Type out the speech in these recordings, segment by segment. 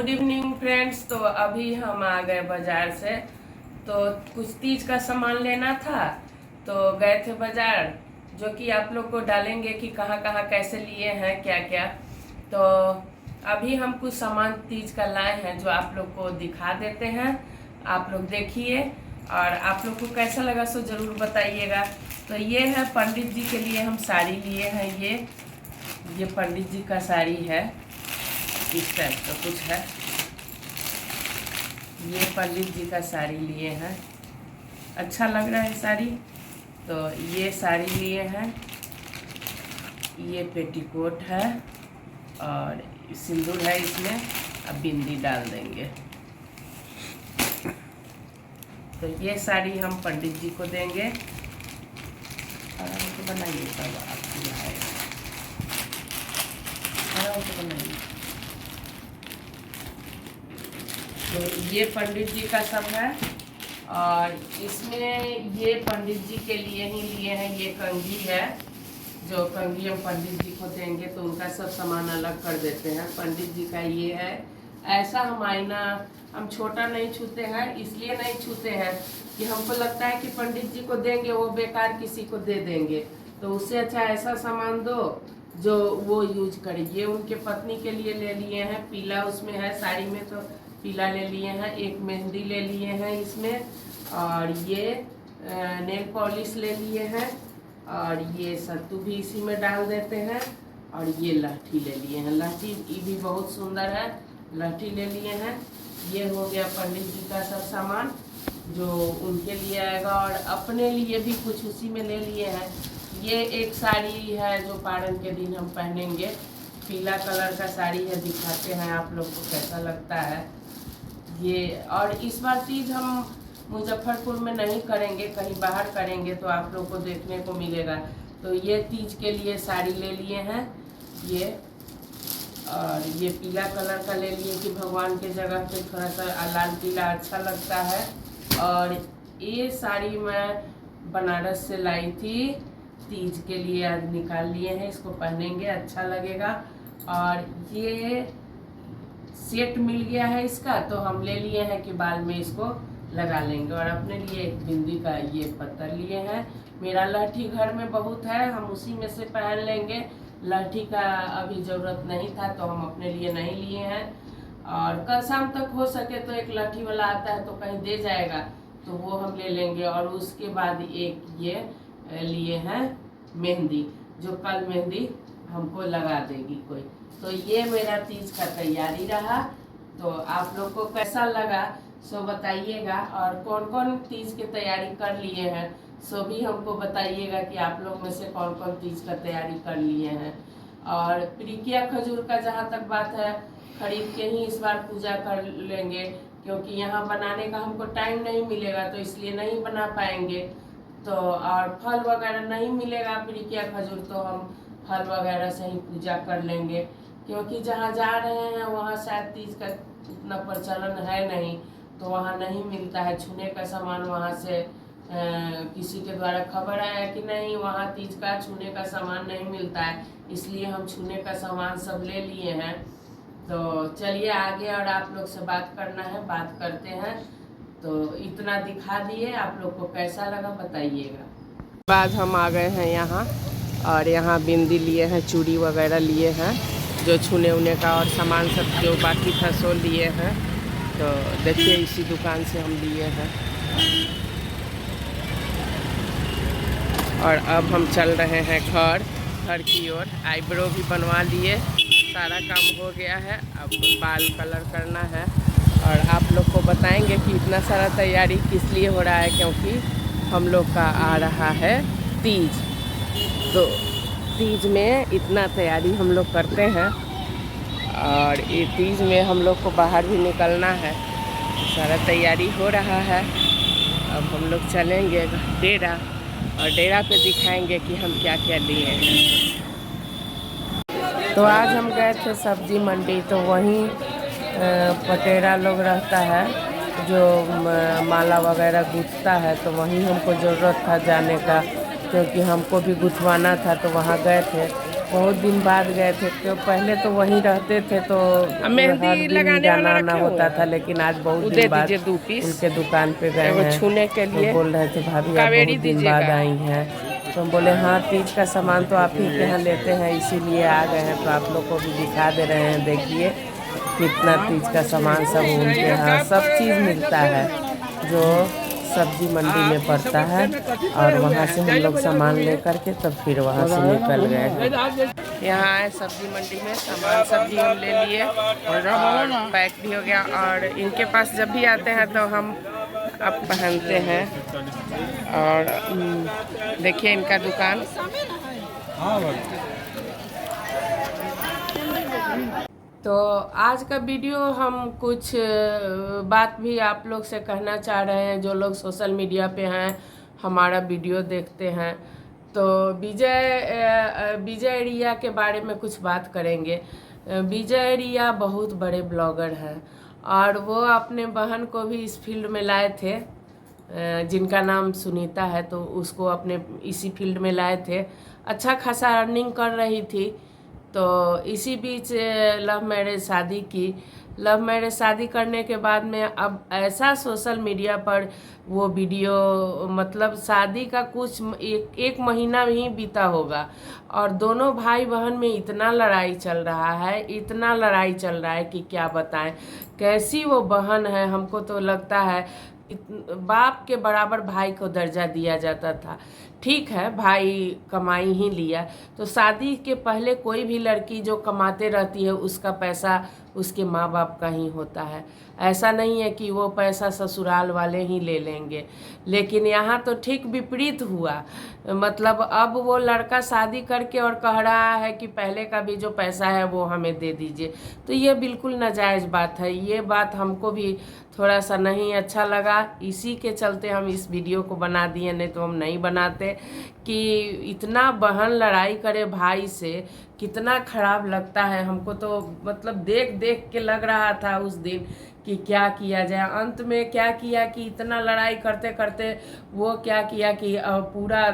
Good evening friends. तो अभी हम आ गए बाजार से, तो कुछ तीज का सामान लेना था तो गए थे बाजार, जो कि आप लोग को डालेंगे कि कहाँ कहाँ कैसे लिए हैं क्या क्या। तो अभी हम कुछ सामान तीज का लाए हैं जो आप लोग को दिखा देते हैं। आप लोग देखिए और आप लोग को कैसा लगा सो ज़रूर बताइएगा। तो ये है पंडित जी के लिए हम साड़ी लिए हैं। ये पंडित जी का साड़ी है, इस टाइप का कुछ है। ये पंडित जी का साड़ी लिए हैं, अच्छा लग रहा है साड़ी। तो ये साड़ी लिए हैं, ये पेटीकोट है और सिंदूर है इसमें। अब बिंदी डाल देंगे। तो ये साड़ी हम पंडित जी को देंगे। आराम से बनाइए, तब आपको आएगा। आराम से बनाइए। तो ये पंडित जी का सब है और इसमें ये पंडित जी के लिए ही लिए हैं। ये कंघी है, जो कंघी हम पंडित जी को देंगे तो उनका सब सामान अलग कर देते हैं। पंडित जी का ये है। ऐसा हम आईना हम छोटा नहीं छूते हैं, इसलिए नहीं छूते हैं कि हमको लगता है कि पंडित जी को देंगे वो बेकार किसी को दे देंगे, तो उससे अच्छा ऐसा सामान दो जो वो यूज करे। ये उनके पत्नी के लिए ले लिए हैं, पीला उसमें है साड़ी में, तो पीला ले लिए हैं। एक मेहंदी ले लिए हैं इसमें, और ये नेल पॉलिश ले लिए हैं, और ये सत्तू भी इसी में डाल देते हैं। और ये लहठी ले लिए हैं, लहठी ये भी बहुत सुंदर है, लहठी ले लिए हैं। ये हो गया पंडित जी का सब सामान जो उनके लिए आएगा, और अपने लिए भी कुछ उसी में ले लिए हैं। ये एक साड़ी है जो पारण के दिन हम पहनेंगे, पीला कलर का साड़ी है, दिखाते हैं आप लोग को कैसा लगता है ये। और इस बार तीज हम मुजफ्फरपुर में नहीं करेंगे, कहीं बाहर करेंगे, तो आप लोग को देखने को मिलेगा। तो ये तीज के लिए साड़ी ले लिए हैं ये, और ये पीला कलर का ले लिए कि भगवान के जगह पे थोड़ा सा लाल पीला अच्छा लगता है। और ये साड़ी मैं बनारस से लाई थी, तीज के लिए आज निकाल लिए हैं, इसको पहनेंगे अच्छा लगेगा। और ये सेट मिल गया है इसका, तो हम ले लिए हैं कि बाल में इसको लगा लेंगे। और अपने लिए एक बिंदी का ये पत्थर लिए हैं। मेरा लहठी घर में बहुत है, हम उसी में से पहन लेंगे। लहठी का अभी ज़रूरत नहीं था तो हम अपने लिए नहीं लिए हैं। और कल शाम तक हो सके तो एक लहठी वाला आता है तो कहीं दे जाएगा, तो वो हम ले लेंगे। और उसके बाद एक ये लिए हैं मेहंदी, जो कल मेहंदी हमको लगा देगी कोई। तो ये मेरा तीज का तैयारी रहा। तो आप लोग को कैसा लगा सो बताइएगा, और कौन कौन तीज की तैयारी कर लिए हैं सो भी हमको बताइएगा कि आप लोग में से कौन कौन तीज का तैयारी कर लिए हैं। और प्रिकिया खजूर का जहाँ तक बात है, खरीद के ही इस बार पूजा कर लेंगे, क्योंकि यहाँ बनाने का हमको टाइम नहीं मिलेगा, तो इसलिए नहीं बना पाएंगे। तो और फल वगैरह नहीं मिलेगा प्रिकिया खजूर, तो हम फल वगैरह से ही पूजा कर लेंगे, क्योंकि जहाँ जा रहे हैं वहाँ शायद तीज का उतना प्रचलन है नहीं, तो वहाँ नहीं मिलता है छूने का सामान। वहाँ से किसी के द्वारा खबर आया कि नहीं वहाँ तीज का छूने का सामान नहीं मिलता है, इसलिए हम छूने का सामान सब ले लिए हैं। तो चलिए आगे और आप लोग से बात करना है, बात करते हैं। तो इतना दिखा दिए, आप लोग को कैसा लगा बताइएगा। बाद हम आ गए हैं यहाँ, और यहाँ बिंदी लिए हैं, चूड़ी वगैरह लिए हैं, जो छूने उने का और सामान सब जो बाकी था सो लिए हैं। तो देखिए इसी दुकान से हम लिए हैं। और अब हम चल रहे हैं घर की ओर। आईब्रो भी बनवा लिए, सारा काम हो गया है, अब बाल कलर करना है। और आप लोग को बताएंगे कि इतना सारा तैयारी किस लिए हो रहा है, क्योंकि हम लोग का आ रहा है तीज। तो तीज में इतना तैयारी हम लोग करते हैं, और ये तीज में हम लोग को बाहर भी निकलना है, सारा तैयारी हो रहा है। अब हम लोग चलेंगे डेरा, और डेरा पे दिखाएंगे कि हम क्या क्या लिए हैं। तो आज हम गए थे सब्जी मंडी, तो वहीं पटेरा लोग रहता है जो माला वगैरह गूँथता है, तो वहीं हमको ज़रूरत था जाने का, क्योंकि हमको भी गुथवाना था, तो वहाँ गए थे। बहुत दिन बाद गए थे, तो पहले तो वहीं रहते थे तो मेहंदी हर दिन लगाने जाना वाला आना रखे होता हुए था, लेकिन आज बहुत हैं, दे दिन बाद दीजिए 2 पीस उनके दुकान पे गए एगो हैं। छूने के तो लिए। बोल रहे थे भाभी आप कावेरी बहुत दिन बाद दीजिएगा। आई हैं, तो हम बोले हाँ तीज का सामान तो आप ही के यहाँ लेते हैं इसीलिए आ गए हैं, तो आप लोग को भी दिखा दे रहे हैं। देखिए कितना तीज का सामान सब उनके यहाँ सब चीज़ मिलता है जो सब्जी मंडी में पड़ता है, और वहाँ से हम लोग सामान ले करके तब फिर वहाँ से निकल गए हैं। यहाँ आए सब्जी मंडी में, सामान सब्जी हम ले लिए और पैक भी हो गया, और इनके पास जब भी आते हैं तो हम अब पहनते हैं। और देखिए इनका दुकान। तो आज का वीडियो हम कुछ बात भी आप लोग से कहना चाह रहे हैं, जो लोग सोशल मीडिया पे हैं हमारा वीडियो देखते हैं। तो विजय रिया के बारे में कुछ बात करेंगे। विजय रिया बहुत बड़े ब्लॉगर हैं, और वो अपने बहन को भी इस फील्ड में लाए थे, जिनका नाम सुनीता है, तो उसको अपने इसी फील्ड में लाए थे। अच्छा खासा अर्निंग कर रही थी, तो इसी बीच लव मैरिज शादी की। लव मैरिज शादी करने के बाद में अब ऐसा सोशल मीडिया पर वो वीडियो, मतलब शादी का कुछ एक महीना ही बीता होगा, और दोनों भाई बहन में इतना लड़ाई चल रहा है, इतना लड़ाई चल रहा है कि क्या बताएं। कैसी वो बहन है, हमको तो लगता है बाप के बराबर भाई को दर्जा दिया जाता था। ठीक है भाई कमाई ही लिया, तो शादी के पहले कोई भी लड़की जो कमाते रहती है उसका पैसा उसके माँ बाप का ही होता है। ऐसा नहीं है कि वो पैसा ससुराल वाले ही ले लेंगे। लेकिन यहाँ तो ठीक विपरीत हुआ, मतलब अब वो लड़का शादी करके और कह रहा है कि पहले का भी जो पैसा है वो हमें दे दीजिए। तो ये बिल्कुल नाजायज़ बात है। ये बात हमको भी थोड़ा सा नहीं अच्छा लगा, इसी के चलते हम इस वीडियो को बना दिए, नहीं तो हम नहीं बनाते। कि इतना बहन लड़ाई करे भाई से, कितना खराब लगता है हमको। तो मतलब देख देख के लग रहा था उस दिन कि क्या किया जाए। अंत में क्या किया कि इतना लड़ाई करते करते वो क्या किया कि पूरा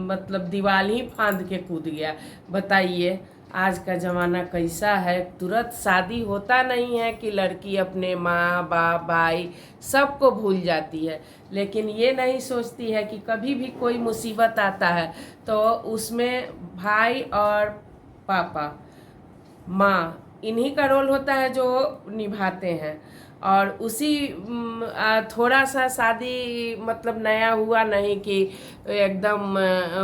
मतलब दीवार ही फांद के कूद गया। बताइए आज का ज़माना कैसा है। तुरंत शादी होता नहीं है कि लड़की अपने माँ बाप भाई सबको भूल जाती है, लेकिन ये नहीं सोचती है कि कभी भी कोई मुसीबत आता है तो उसमें भाई और पापा माँ इन्हीं का रोल होता है जो निभाते हैं। और उसी थोड़ा सा शादी मतलब नया हुआ नहीं कि एकदम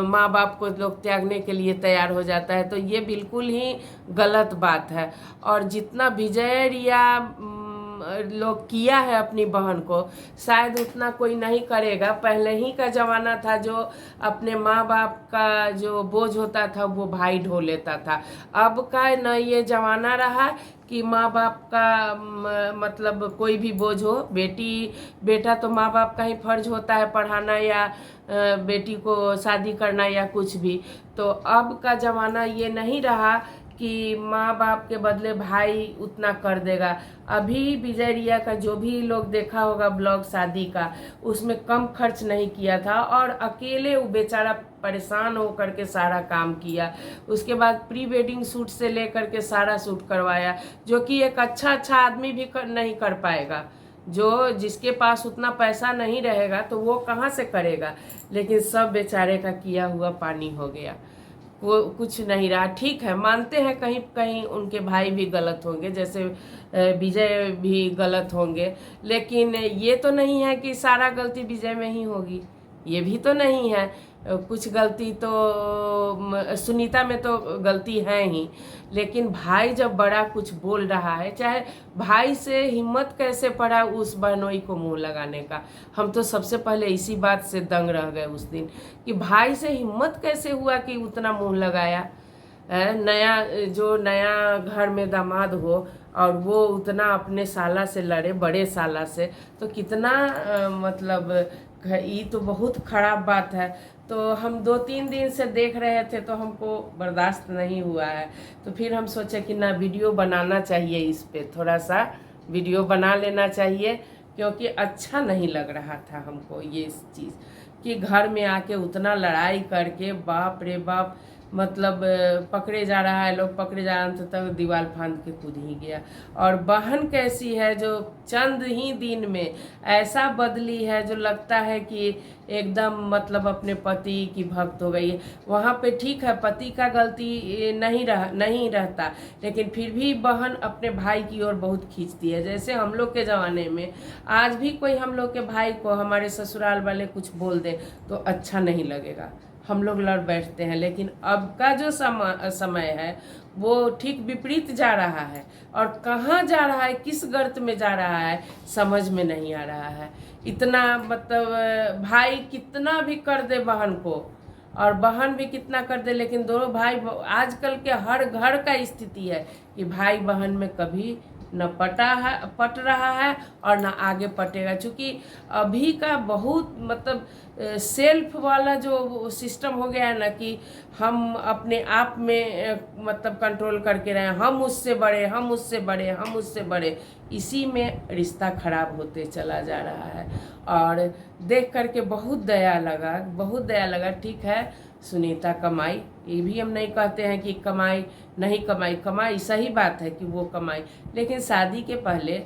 माँ बाप को लोग त्यागने के लिए तैयार हो जाता है, तो ये बिल्कुल ही गलत बात है। और जितना विजय रिया लोग किया है अपनी बहन को, शायद उतना कोई नहीं करेगा। पहले ही का ज़माना था जो अपने माँ बाप का जो बोझ होता था वो भाई ढो लेता था। अब का न ये ज़माना रहा कि माँ बाप का मतलब कोई भी बोझ हो। बेटा तो माँ बाप का ही फर्ज होता है पढ़ाना या बेटी को शादी करना या कुछ भी। तो अब का ज़माना ये नहीं रहा कि माँ बाप के बदले भाई उतना कर देगा। अभी विजय रिया का जो भी लोग देखा होगा ब्लॉग शादी का, उसमें कम खर्च नहीं किया था, और अकेले वो बेचारा परेशान हो करके सारा काम किया। उसके बाद प्री वेडिंग शूट से लेकर के सारा शूट करवाया, जो कि एक अच्छा आदमी भी नहीं कर पाएगा। जो जिसके पास उतना पैसा नहीं रहेगा तो वो कहाँ से करेगा। लेकिन सब बेचारे का किया हुआ पानी हो गया, वो कुछ नहीं रहा। ठीक है मानते हैं कहीं कहीं उनके भाई भी गलत होंगे, जैसे विजय भी गलत होंगे, लेकिन ये तो नहीं है कि सारा गलती विजय में ही होगी। ये भी तो नहीं है, कुछ गलती तो सुनीता में तो गलती है ही। लेकिन भाई जब बड़ा कुछ बोल रहा है, चाहे भाई से हिम्मत कैसे पड़ा उस बहनोई को मुंह लगाने का। हम तो सबसे पहले इसी बात से दंग रह गए उस दिन कि भाई से हिम्मत कैसे हुआ कि उतना मुंह लगाया। नया घर में दामाद हो और वो उतना अपने साला से लड़े, बड़े साला से, तो कितना मतलब ये तो बहुत खराब बात है। तो हम 2-3 दिन से देख रहे थे तो हमको बर्दाश्त नहीं हुआ है, तो फिर हम सोचे कि ना वीडियो बनाना चाहिए, इस पे थोड़ा सा वीडियो बना लेना चाहिए, क्योंकि अच्छा नहीं लग रहा था हमको ये चीज़ कि घर में आके उतना लड़ाई करके, बाप रे बाप, मतलब पकड़े जा रहा है, लोग पकड़े जा रहे थे, तब दीवार फांद के कूद ही गया। और बहन कैसी है जो चंद ही दिन में ऐसा बदली है जो लगता है कि एकदम मतलब अपने पति की भक्त हो गई है। वहाँ पे ठीक है, पति का गलती नहीं रहता, लेकिन फिर भी बहन अपने भाई की ओर बहुत खींचती है। जैसे हम लोग के ज़माने में आज भी कोई हम लोग के भाई को हमारे ससुराल वाले कुछ बोल दें तो अच्छा नहीं लगेगा, हम लोग लड़ बैठते हैं। लेकिन अब का जो समय है वो ठीक विपरीत जा रहा है, और कहाँ जा रहा है, किस गर्त में जा रहा है समझ में नहीं आ रहा है। इतना मतलब भाई कितना भी कर दे बहन को, और बहन भी कितना कर दे, लेकिन दोनों भाई, आजकल के हर घर का स्थिति है कि भाई बहन में कभी न पट रहा है और न आगे पटेगा। चूँकि अभी का बहुत मतलब सेल्फ वाला जो सिस्टम हो गया है ना, कि हम अपने आप में मतलब कंट्रोल करके रहे, हम उससे बड़े, हम उससे बड़े, हम उससे बड़े, इसी में रिश्ता खराब होते चला जा रहा है। और देख करके बहुत दया लगा, बहुत दया लगा। ठीक है, सुनीता कमाई, ये भी हम नहीं कहते हैं कि कमाई नहीं, कमाई सही बात है कि वो कमाई, लेकिन शादी के पहले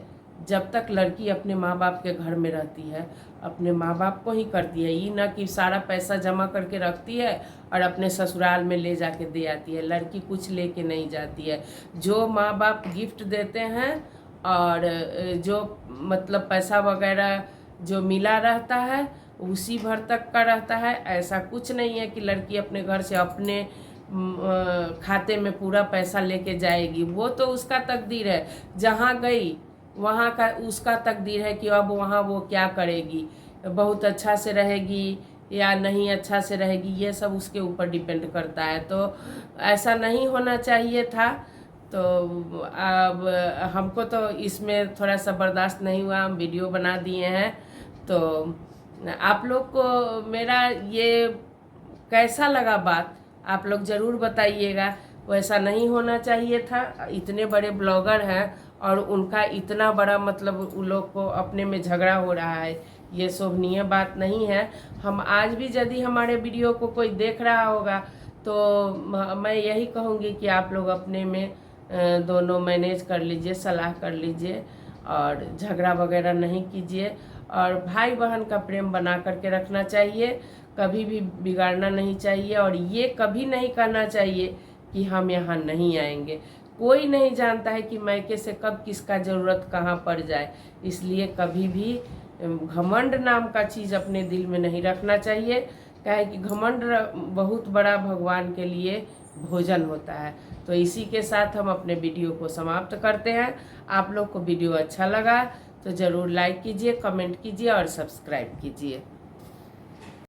जब तक लड़की अपने माँ बाप के घर में रहती है, अपने माँ बाप को ही करती है। ये ना कि सारा पैसा जमा करके रखती है और अपने ससुराल में ले जाके दे आती है। लड़की कुछ लेके नहीं जाती है। जो माँ बाप गिफ्ट देते हैं और जो मतलब पैसा वगैरह जो मिला रहता है उसी भर तक का रहता है। ऐसा कुछ नहीं है कि लड़की अपने घर से अपने खाते में पूरा पैसा लेके जाएगी। वो तो उसका तकदीर है, जहाँ गई वहाँ का उसका तकदीर है कि अब वहाँ वो क्या करेगी, बहुत अच्छा से रहेगी या नहीं अच्छा से रहेगी, ये सब उसके ऊपर डिपेंड करता है। तो ऐसा नहीं होना चाहिए था। तो अब हमको तो इसमें थोड़ा सा बर्दाश्त नहीं हुआ, हम वीडियो बना दिए हैं। तो आप लोग को मेरा ये कैसा लगा बात आप लोग ज़रूर बताइएगा। वैसा नहीं होना चाहिए था। इतने बड़े ब्लॉगर हैं और उनका इतना बड़ा मतलब उन लोग को अपने में झगड़ा हो रहा है, ये शोभनीय बात नहीं है। हम आज भी यदि हमारे वीडियो को कोई देख रहा होगा तो मैं यही कहूँगी कि आप लोग अपने में दोनों मैनेज कर लीजिए, सलाह कर लीजिए और झगड़ा वगैरह नहीं कीजिए। और भाई बहन का प्रेम बना करके रखना चाहिए, कभी भी बिगाड़ना नहीं चाहिए। और ये कभी नहीं कहना चाहिए कि हम यहाँ नहीं आएंगे। कोई नहीं जानता है कि मैके से कब किसका ज़रूरत कहाँ पड़ जाए, इसलिए कभी भी घमंड नाम का चीज़ अपने दिल में नहीं रखना चाहिए। काहे कि घमंड बहुत बड़ा भगवान के लिए भोजन होता है। तो इसी के साथ हम अपने वीडियो को समाप्त करते हैं। आप लोग को वीडियो अच्छा लगा तो ज़रूर लाइक कीजिए, कमेंट कीजिए और सब्सक्राइब कीजिए।